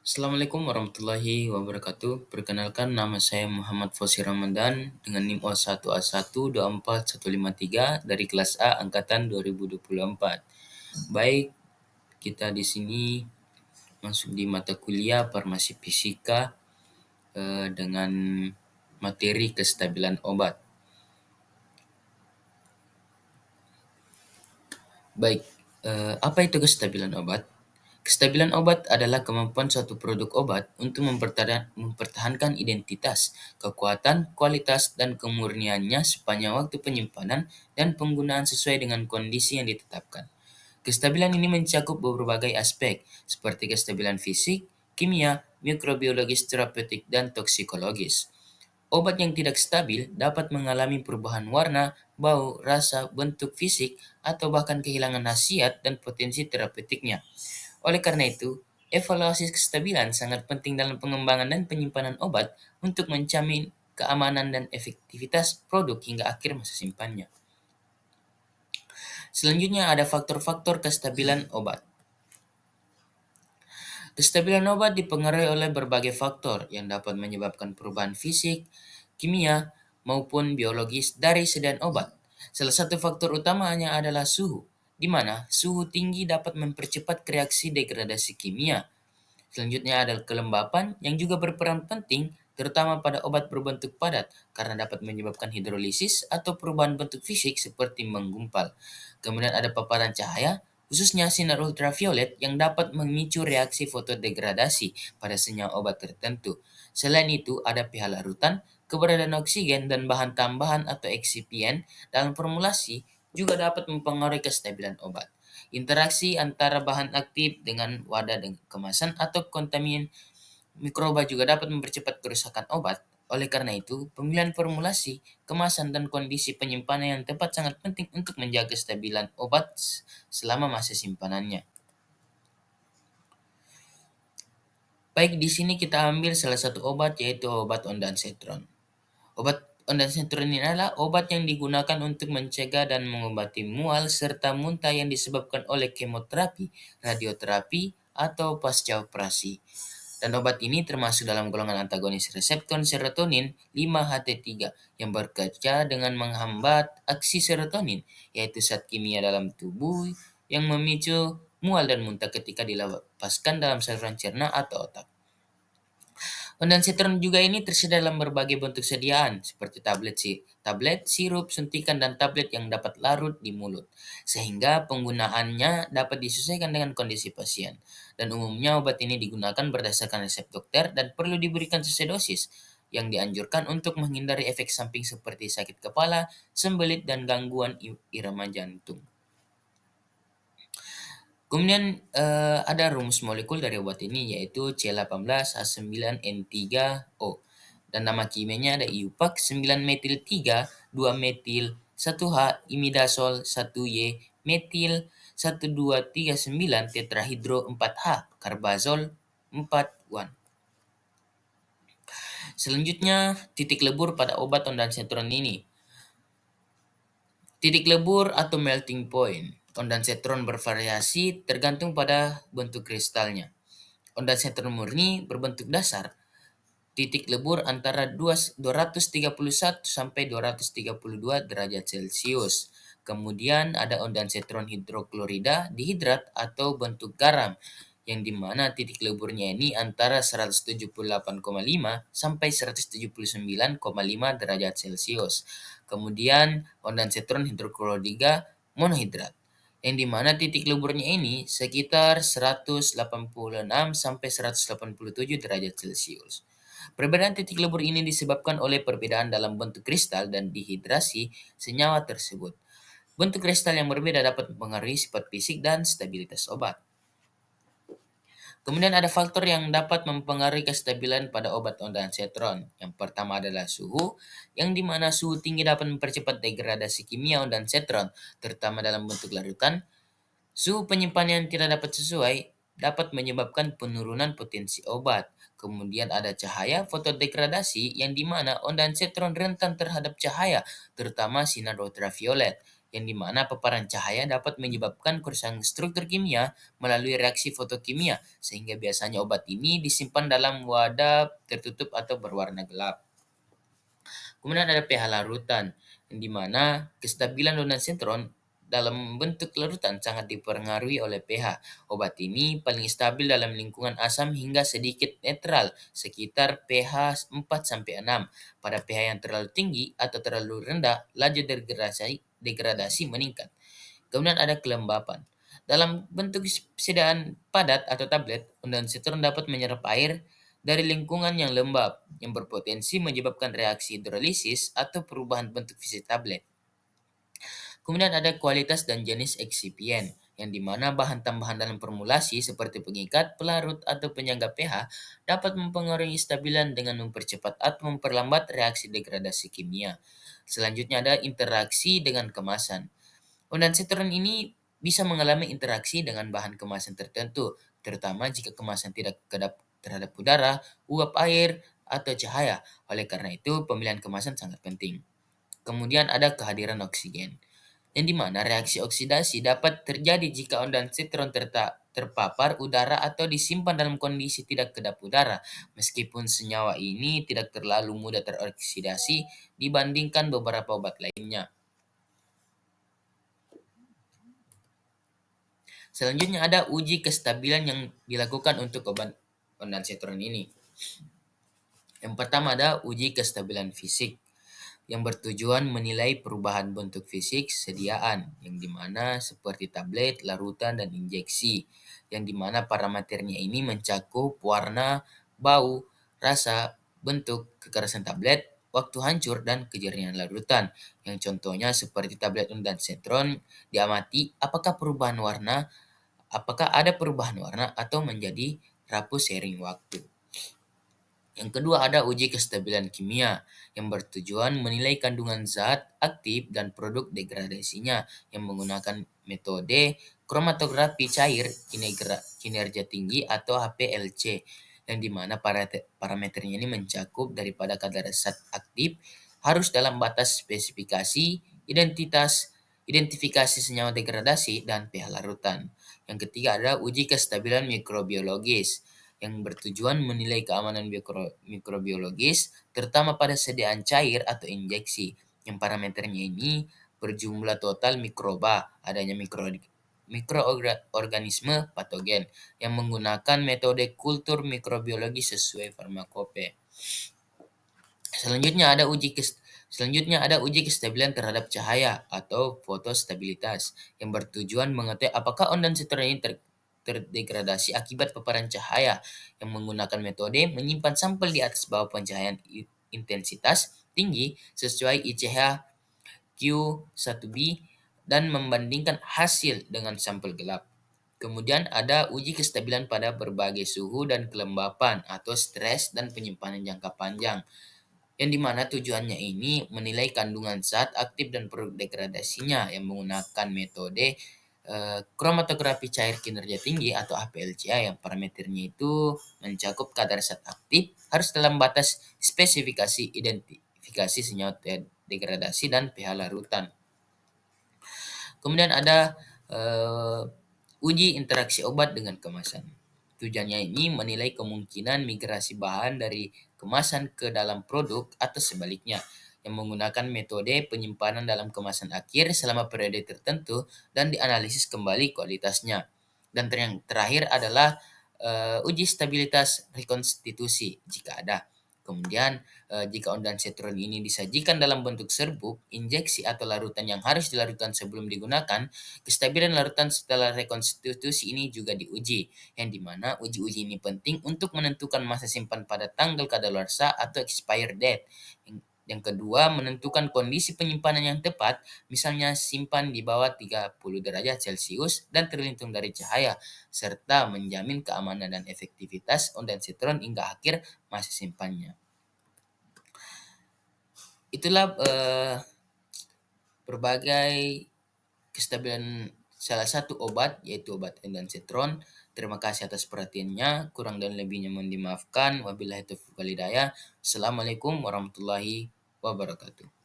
Assalamualaikum warahmatullahi wabarakatuh. Perkenalkan nama saya Muhammad Fauzi Ramadan dengan NIM O1A1241153 dari kelas A angkatan 2024. Baik, kita di sini masuk di mata kuliah Farmasi Fisika dengan materi kestabilan obat. Baik, apa itu kestabilan obat? Kestabilan obat adalah kemampuan suatu produk obat untuk mempertahankan identitas, kekuatan, kualitas, dan kemurniannya sepanjang waktu penyimpanan dan penggunaan sesuai dengan kondisi yang ditetapkan. Kestabilan ini mencakup berbagai aspek, seperti kestabilan fisik, kimia, mikrobiologis, terapeutik, dan toksikologis. Obat yang tidak stabil dapat mengalami perubahan warna, bau, rasa, bentuk fisik, atau bahkan kehilangan khasiat dan potensi terapeutiknya. Oleh karena itu, evaluasi kestabilan sangat penting dalam pengembangan dan penyimpanan obat untuk menjamin keamanan dan efektivitas produk hingga akhir masa simpannya. Selanjutnya ada faktor-faktor kestabilan obat. Kestabilan obat dipengaruhi oleh berbagai faktor yang dapat menyebabkan perubahan fisik, kimia, maupun biologis dari sediaan obat. Salah satu faktor utamanya adalah suhu, di mana suhu tinggi dapat mempercepat reaksi degradasi kimia. Selanjutnya adalah kelembapan yang juga berperan penting terutama pada obat berbentuk padat karena dapat menyebabkan hidrolisis atau perubahan bentuk fisik seperti menggumpal. Kemudian ada paparan cahaya, khususnya sinar ultraviolet yang dapat memicu reaksi fotodegradasi pada senyawa obat tertentu. Selain itu, ada pH larutan, keberadaan oksigen dan bahan tambahan atau eksipien dalam formulasi juga dapat mempengaruhi kestabilan obat. Interaksi antara bahan aktif dengan wadah dan kemasan atau kontamin mikroba juga dapat mempercepat kerusakan obat. Oleh karena itu, pemilihan formulasi, kemasan, dan kondisi penyimpanan yang tepat sangat penting untuk menjaga kestabilan obat selama masa simpanannya. Baik, di sini kita ambil salah satu obat yaitu obat ondansetron. Obat ondansetron ini adalah obat yang digunakan untuk mencegah dan mengobati mual serta muntah yang disebabkan oleh kemoterapi, radioterapi, atau pasca operasi. Dan obat ini termasuk dalam golongan antagonis reseptor serotonin 5-HT3 yang bekerja dengan menghambat aksi serotonin, yaitu zat kimia dalam tubuh yang memicu mual dan muntah ketika dilepaskan dalam saluran cerna atau otak. Ondansetron juga ini tersedia dalam berbagai bentuk sediaan, seperti tablet, sirup, suntikan, dan tablet yang dapat larut di mulut, sehingga penggunaannya dapat disesuaikan dengan kondisi pasien. Dan umumnya obat ini digunakan berdasarkan resep dokter dan perlu diberikan sesuai dosis yang dianjurkan untuk menghindari efek samping seperti sakit kepala, sembelit, dan gangguan irama jantung. Kemudian ada rumus molekul dari obat ini yaitu C18H9N3O dan nama kimianya ada IUPAC 9-metil 3, 2-metil 1H imidazol 1Y metil 1239 tetrahidro 4H karbazol 4-1. Selanjutnya titik lebur pada obat ondansetron ini. Titik lebur atau melting point. Ondansetron bervariasi tergantung pada bentuk kristalnya. Ondansetron murni berbentuk dasar. Titik lebur antara 231 sampai 232 derajat Celcius. Kemudian ada ondansetron hidroklorida dihidrat atau bentuk garam yang dimana titik leburnya ini antara 178,5 sampai 179,5 derajat Celcius. Kemudian ondansetron hidroklorida monohidrat yang dimana titik leburnya ini sekitar 186 sampai 187 derajat Celcius. Perbedaan titik lebur ini disebabkan oleh perbedaan dalam bentuk kristal dan dehidrasi senyawa tersebut. Bentuk kristal yang berbeda dapat mempengaruhi sifat fisik dan stabilitas obat. Kemudian ada faktor yang dapat mempengaruhi kestabilan pada obat ondansetron. Yang pertama adalah suhu, yang dimana suhu tinggi dapat mempercepat degradasi kimia ondansetron, terutama dalam bentuk larutan. Suhu penyimpanan yang tidak dapat sesuai dapat menyebabkan penurunan potensi obat. Kemudian ada cahaya fotodegradasi yang dimana ondansetron rentan terhadap cahaya, terutama sinar ultraviolet. yang dimana paparan cahaya dapat menyebabkan kerusakan struktur kimia melalui reaksi fotokimia, sehingga biasanya obat ini disimpan dalam wadah tertutup atau berwarna gelap. Kemudian ada pH larutan, yang dimana kestabilan ondansetron dalam bentuk larutan sangat dipengaruhi oleh pH. Obat ini paling stabil dalam lingkungan asam hingga sedikit netral, sekitar pH 4-6. Pada pH yang terlalu tinggi atau terlalu rendah, laju degradasi meningkat. Kemudian ada kelembapan. Dalam bentuk persediaan padat atau tablet, ondansetron dapat menyerap air dari lingkungan yang lembab, yang berpotensi menyebabkan reaksi hidrolisis atau perubahan bentuk fisik tablet. Kemudian ada kualitas dan jenis eksipien, yang dimana bahan tambahan dalam formulasi seperti pengikat, pelarut, atau penyangga pH dapat mempengaruhi stabilan dengan mempercepat atau memperlambat reaksi degradasi kimia. Selanjutnya ada interaksi dengan kemasan. Ondansetron ini bisa mengalami interaksi dengan bahan kemasan tertentu, terutama jika kemasan tidak kedap terhadap udara, uap air, atau cahaya. Oleh karena itu, pemilihan kemasan sangat penting. Kemudian ada kehadiran oksigen, yang dimana reaksi oksidasi dapat terjadi jika ondansetron terpapar udara atau disimpan dalam kondisi tidak kedap udara, meskipun senyawa ini tidak terlalu mudah teroksidasi dibandingkan beberapa obat lainnya. Selanjutnya ada uji kestabilan yang dilakukan untuk obat ondansetron ini. Yang pertama ada uji kestabilan fisik yang bertujuan menilai perubahan bentuk fisik sediaan, yang dimana seperti tablet, larutan, dan injeksi, yang dimana parameternya ini mencakup warna, bau, rasa, bentuk, kekerasan tablet, waktu hancur, dan kejernihan larutan. Yang contohnya seperti tablet ondansetron diamati apakah ada perubahan warna atau menjadi rapuh seiring waktu. Yang kedua ada uji kestabilan kimia yang bertujuan menilai kandungan zat aktif dan produk degradasinya yang menggunakan metode kromatografi cair kinerja tinggi atau HPLC, yang dimana parameternya ini mencakup daripada kadar zat aktif harus dalam batas spesifikasi, identifikasi senyawa degradasi, dan pH larutan. Yang ketiga ada uji kestabilan mikrobiologis yang bertujuan menilai keamanan mikrobiologis, terutama pada sediaan cair atau injeksi, yang parameternya ini berjumlah total mikroba, adanya mikroorganisme patogen, yang menggunakan metode kultur mikrobiologi sesuai farmakope. Selanjutnya ada uji kestabilan terhadap cahaya atau fotostabilitas yang bertujuan mengetahui apakah ondansetron ini terdegradasi akibat paparan cahaya, yang menggunakan metode menyimpan sampel di atas bawah pencahayaan intensitas tinggi sesuai ICH Q1b dan membandingkan hasil dengan sampel gelap. Kemudian ada uji kestabilan pada berbagai suhu dan kelembapan atau stres dan penyimpanan jangka panjang, yang dimana tujuannya ini menilai kandungan zat aktif dan produk degradasinya yang menggunakan metode kromatografi cair kinerja tinggi atau HPLCA, yang parameternya itu mencakup kadar zat aktif harus dalam batas spesifikasi, identifikasi senyawa degradasi, dan pH larutan. Kemudian ada uji interaksi obat dengan kemasan. Tujuannya ini menilai kemungkinan migrasi bahan dari kemasan ke dalam produk atau sebaliknya, yang menggunakan metode penyimpanan dalam kemasan akhir selama periode tertentu dan dianalisis kembali kualitasnya. Dan yang terakhir adalah uji stabilitas rekonstitusi jika ada. Kemudian jika ondansetron ini disajikan dalam bentuk serbuk, injeksi, atau larutan yang harus dilarutkan sebelum digunakan, kestabilan larutan setelah rekonstitusi ini juga diuji, yang dimana uji-uji ini penting untuk menentukan masa simpan pada tanggal kadaluarsa atau expired date. Yang kedua, menentukan kondisi penyimpanan yang tepat, misalnya simpan di bawah 30 derajat Celcius dan terlindung dari cahaya, serta menjamin keamanan dan efektivitas ondansetron hingga akhir masa simpannya. Itulah berbagai kestabilan salah satu obat, yaitu obat ondansetron. Terima kasih atas perhatiannya. Kurang dan lebihnya mohon dimaafkan. Wabillahi taufiq wal hidayah. Assalamualaikum warahmatullahi wabarakatuh.